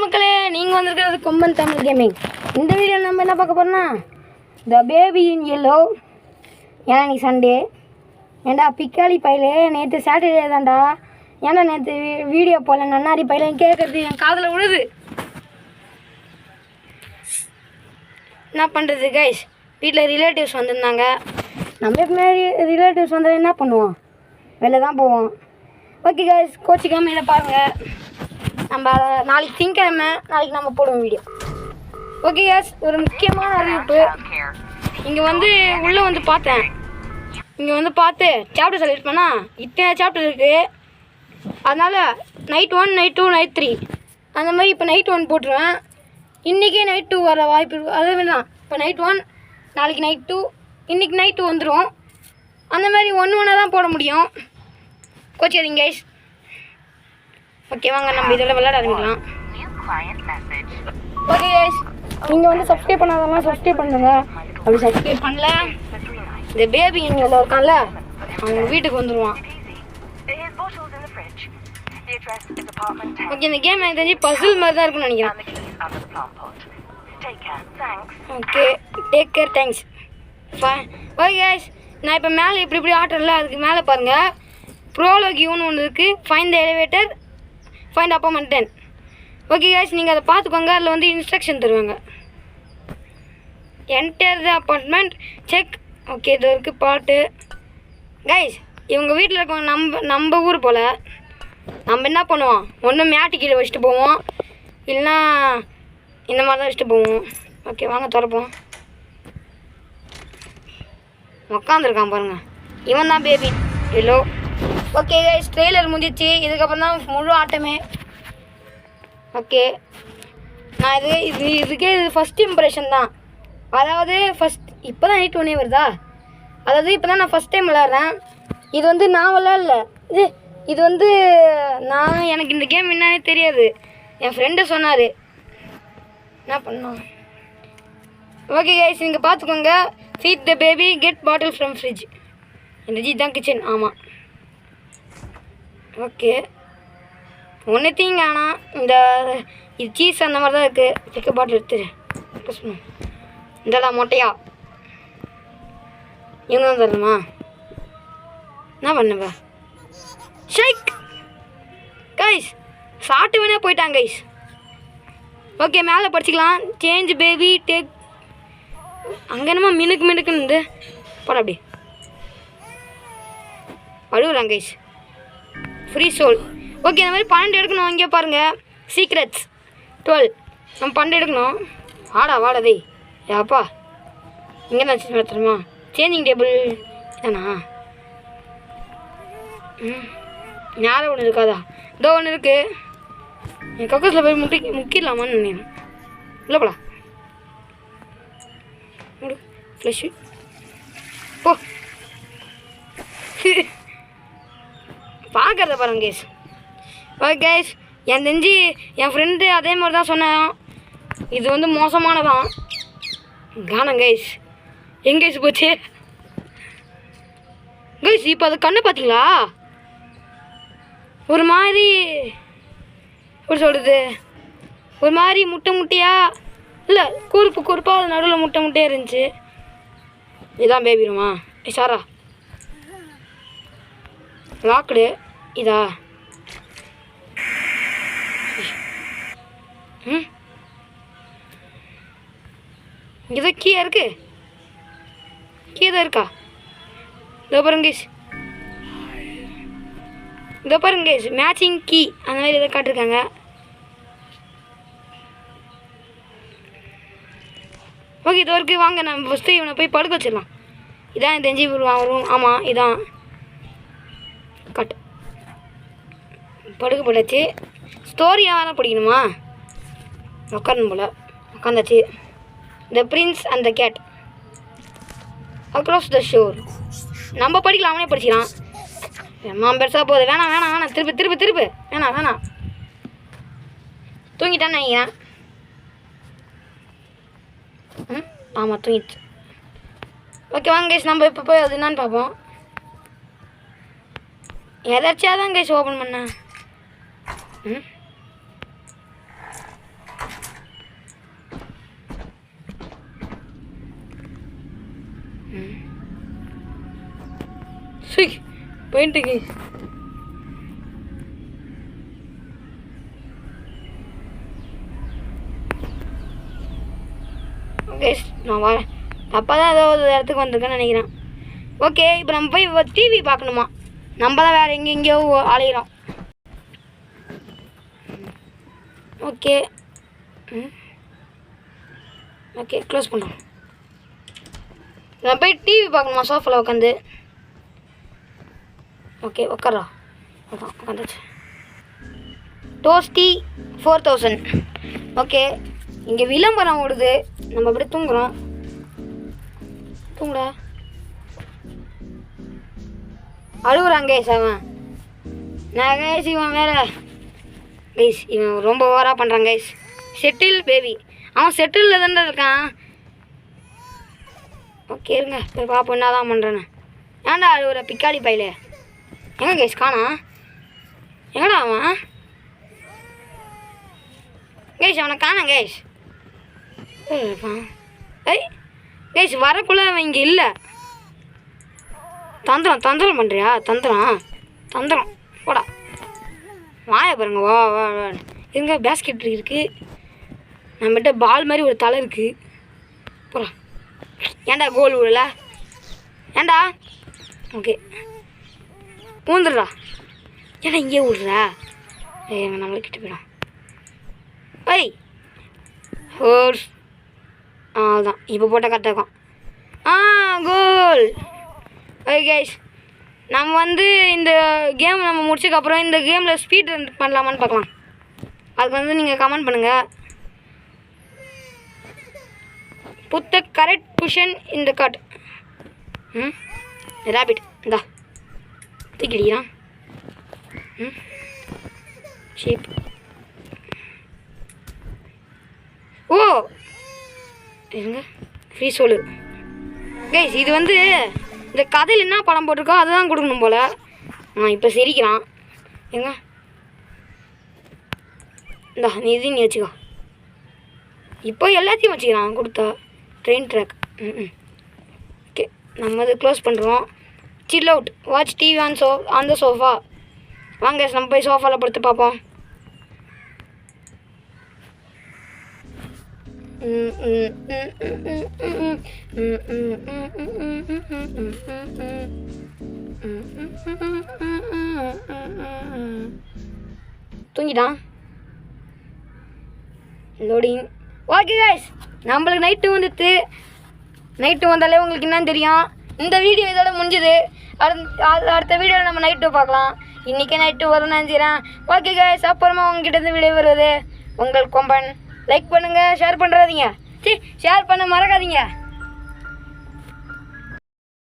மக்களே, நீங்கள் வந்திருக்கிறது கொம்பன் தமிழ் கேமிங். இந்த வீடியோவில் நம்ம என்ன பார்க்க போகிறோம்னா த பேபி இன் எல்லோ. ஏன்னா இன்னைக்கு சண்டே. ஏண்டா பிக்காளி பையிலே நேற்று சாட்டர்டே தான்டா, ஏன்னா நேற்று வீடியோ போடல நன்னாரி பையில கேட்குறது என் காதில் விழுது. என்ன பண்ணுறது கைஸ், வீட்டில் ரிலேட்டிவ்ஸ் வந்திருந்தாங்க. நம்ம எப்பவுமே ரிலேட்டிவ்ஸ் வந்தால் என்ன பண்ணுவோம், வெளில தான் போவோம். ஓகே கைஸ், கோச்சிக்காமல் இதை பாருங்கள். நம்ம நாளைக்கு திங்கக்கிழமை, நாளைக்கு நம்ம போடுவோம் வீடியோ. ஓகே கைஸ், ஒரு முக்கியமான அறிவிப்பு. இங்கே உள்ளே பார்த்தேன். இங்கே பார்த்து சாப்டர் செலக்ட் பண்ணால் இத்தனை சாப்டர் இருக்குது. அதனால் நைட் 1, நைட் 2, நைட் 3 அந்த மாதிரி இப்போ நைட் 1 போட்டுருவேன். இன்றைக்கே நைட் 2 வர வாய்ப்பு இருக்குது. அதே மாதிரி தான், இப்போ நைட் 1, நாளைக்கு நைட் 2, இன்றைக்கி நைட் 2 வந்துடும். அந்த மாதிரி ஒன்று தான் போட முடியும். கோச்சிக்காதீங்க கைஸ். ஓகே வாங்க நம்ம இதோட விளையாட ஆரம்பிக்கலாம். ஓகே கைஸ், நீங்கள் சப்ஸ்கிரைப் பண்ணாதவங்களாம் சப்ஸ்கிரைப் பண்ணுங்க. அப்படி சப்ஸ்கிரைப் பண்ணல, இந்த பேபி இங்கே இருக்கான்ல, அவங்க வீட்டுக்கு வந்துடுவான். ஓகே, இந்த கேம் எனக்கு தெரிஞ்சு பசில் மாதிரி தான் இருக்குன்னு நினைக்கிறேன். Okay, take care, thanks. Okay guys, நான் இப்போ மேலே இப்படி ஆட்டுறல, அதுக்கு மேலே பாருங்கள் ப்ரோலோகியூன்னு ஒன்று இருக்குது. Find the elevator, find apartment 10. Okay guys, நீங்கள் அதை பார்த்துக்கோங்க. அதில் இன்ஸ்ட்ரக்ஷன் தருவாங்க. Enter the apartment, check. Okay, இது இருக்குது பாட்டு. கைஸ், இவங்க வீட்டில் இருக்கவங்க நம்ம ஊர் போல். நம்ம என்ன பண்ணுவோம், ஒன்று மேட்டு கீழே வச்சுட்டு போவோம், இல்லைன்னா இந்த மாதிரி தான் வச்சுட்டு போவோம். ஓகே வாங்க திறப்போம். உக்காந்துருக்கான் பாருங்கள், இவன் தான் baby hello. Okay guys, trailer முடிஞ்சிச்சு. இதுக்கப்புறம் தான் முழு ஆட்டமே. ஓகே, நான் இதுக்கே ஃபஸ்ட் இம்ப்ரெஷன் தான். அதாவது இப்போ தான் நைட் 1 வருதா, அதாவது இப்போ தான் நான் ஃபஸ்ட் டைம் விளாட்றேன். இது நான் விளாட்ல, இது நான் எனக்கு இந்த கேம் என்னன்னே தெரியாது. என் ஃப்ரெண்டு சொன்னார், என்ன பண்ணோம். ஓகே கைஸ், நீங்கள் பார்த்துக்கோங்க. Feed the baby, get bottle from fridge. இந்த தான் கிச்சன். ஆமாம். ஓகே, ஒன்று தீங்க. ஆனால் இது சீஸ் அந்த மாதிரி தான் இருக்குது. பிக்க பாட்டில் எடுத்துரு இந்தடா மொட்டையா. இவங்க தான் தரணுமா? என்ன பண்ணுவ ஷைக் கைஸ், சாப்பிட்டு வேணா போயிட்டாங்க கைஸ். ஓகே, மேலே படிச்சுக்கலாம். Change baby take. அங்கே என்னமா மினுக்குன்னு போட அப்படி அழுகுறாங்க கைஸ். Free soul. ஓகே, இந்த மாதிரி 12 எடுக்கணும். இங்கே பாருங்கள், சீக்ரெட்ஸ் 12. நம்ம 12 எடுக்கணும். வாடா ஏப்பா, இங்கே தான் வச்சு நடத்துறோமா? சேஞ்சிங் டேபிள் தானா? யாரும் ஒன்று இருக்காதா? இதோ ஒன்று இருக்குது. என் கக்கஸில் போய் முக்கிடலாமான்னு நினைக்கிறேன். இல்லை போடா ஃப்ளஷு போ. பார்க்குறத பாருங்க கேஸ். ஓகே கேஸ், என் தெரிஞ்சு என் ஃப்ரெண்டு அதே மாதிரி தான் சொன்னேன். இது மோசமானதான் கானம் கைஸ். எங்கே போச்சு கைஸ்? இப்போ அது கண்ணு பார்த்தீங்களா? ஒரு மாதிரி எப்படி சொல்கிறது, ஒரு மாதிரி முட்டையாக இல்லை, கூறுப்பாக அது நடுவில் முட்டையாக இருந்துச்சு. இதுதான் பேபி ரூமா? சாரா லாக்டு இதா? இங்கே தான் கீயாக இருக்குது. கீ தான் இருக்கா? இதோ பாருங்க கேஸ், இதோ பாருங்க கேஸ், மேட்சிங் கீ அந்த மாதிரி எதாவது காட்டிருக்காங்க. ஓகே, இதோ இருக்குது. வாங்க நம்ம ஃபஸ்ட்டு இவனை போய் படுக்க வச்சிடலாம். இதான் தெரிஞ்சு வரும். ஆமாம், இதான் கட். படுக்க போட்டாச்சு. ஸ்டோரியாக வேறு படிக்கணுமா? உட்காரணும் போல். உட்காந்தாச்சு. The prince and the cat across the shore. நம்ம படிக்கலாம், அவனே படிச்சிக்கலாம். அம்மா பெருசாக போகுது. வேணாம் திருப்பு வேணாம். தூங்கிட்டான்னு நினைக்கிறேன். ஆமாம், தூங்கிடுச்சு. ஓகே வாங்க கைஸ், நம்ம இப்போ போய் அது என்னான்னு பார்ப்போம். எதாச்சியாக தான் கைஸ் ஓப்பன் பண்ணேன். சரி போயிட்டு கைஸ். கைஸ் நான் வரேன். அப்போ தான் ஏதோ ஒரு இடத்துக்கு வந்திருக்கேன்னு நினைக்கிறேன். ஓகே இப்போ நம்ம போய் டிவி பார்க்கணுமா? நம்ம தான் வேறு எங்கேயோ அலையிறோம். ஓகே ஓகே க்ளோஸ் பண்ணுறோம். நான் போய் டிவி பார்க்கணுமா சோஃபாவில் உட்காந்து? ஓகே உட்காரா. அதான் உட்காந்துச்சு. டோஸ்டி 4000. ஓகே இங்கே விளம்பரம் ஓடுது. நம்ம அப்படியே தூங்குறோம். தூங்குடா. அழுகுறான் கைஸ் அவன். நான் கைஸ் இவன் வேற கைஸ் இவன் ரொம்ப ஓவராக பண்ணுறான் கைஸ். செட்டில் பேபி அவன் செட்டிலில் தானே இருக்கான். ஓகே இருங்க போய் பார்ப்போம் என்ன தான் பண்ணுறேன்னு. ஏன்டா அழுகுற பிக்காளி பையில? எங்கே கைஸ் காணா? எங்கடா அவன்? கைஸ் அவனை காணாம் கைஸ். இருக்கான். ஏய் கைஸ் வரக்குள்ள அவன் இங்கே இல்லை. தந்திரம் பண்ணுறியா? தந்திரம் போடா. வாய பாருங்க. வா வா வா. இருங்க பேஸ்கெட் இருக்குது. நம்மகிட்ட பால் மாதிரி ஒரு தலை இருக்குது. போடா. ஏன்டா கோல் விடல? ஏன்டா? ஓகே பூந்துடுறா. ஏன்னா இங்கே விடுறா? எங்க நம்மளுக்கிட்ட போயிடும். ஐய் ஹோர்ஸ். அதுதான் இப்போ போட்டால் கரெக்டாக இருக்கும். கோல். ஓகே கைஸ் நம்ம இந்த கேம் நம்ம முடிச்சதுக்கப்புறம் இந்த கேமில் ஸ்பீட் ரன் பண்ணலாமான்னு பார்க்கலாம். அதுக்கு நீங்கள் கமெண்ட் பண்ணுங்கள். புட் த கரெக்ட் பொசிஷன் இந்த கார்ட். ரேபிட் இந்தா தூக்கிடிக்கிறான். ஷீப். ஓ இருங்க ஃப்ரீ சோலு கைஸ். இது இந்த கதையில் என்ன படம் போட்டிருக்கோ அதுதான் கொடுக்கணும் போல். இப்போ சிரிக்கிறான். எங்க இந்தா நீ வச்சுக்கோ. இப்போ எல்லாத்தையும் வச்சுக்கிறான் கொடுத்தா. Train track. ஓகே நம்ம க்ளோஸ் பண்ணுறோம். Chill out watch TV on the sofa. வாங்க நம்ம போய் சோஃபாவில் படுத்து பார்ப்போம். தூங்கிட்டான். லோடிங். ஓகே கைஸ் நம்மளுக்கு நைட்டு வந்துட்டு. நைட்டு வந்தாலே உங்களுக்கு என்னன்னு தெரியும். இந்த வீடியோ இதோட முடிஞ்சுது. அடுத்த வீடியோவில் நம்ம நைட்டு பார்க்கலாம். இன்றைக்கே நைட்டு வரும்னு நினச்சிக்கிறேன். ஓகே கைஸ் அப்புறமா உங்ககிட்ட வீடியோ வருவது உங்கள் கொம்பன். லைக் பண்ணுங்கள், ஷேர் பண்ணுறாதீங்க. ஷேர் பண்ண மறக்காதீங்க.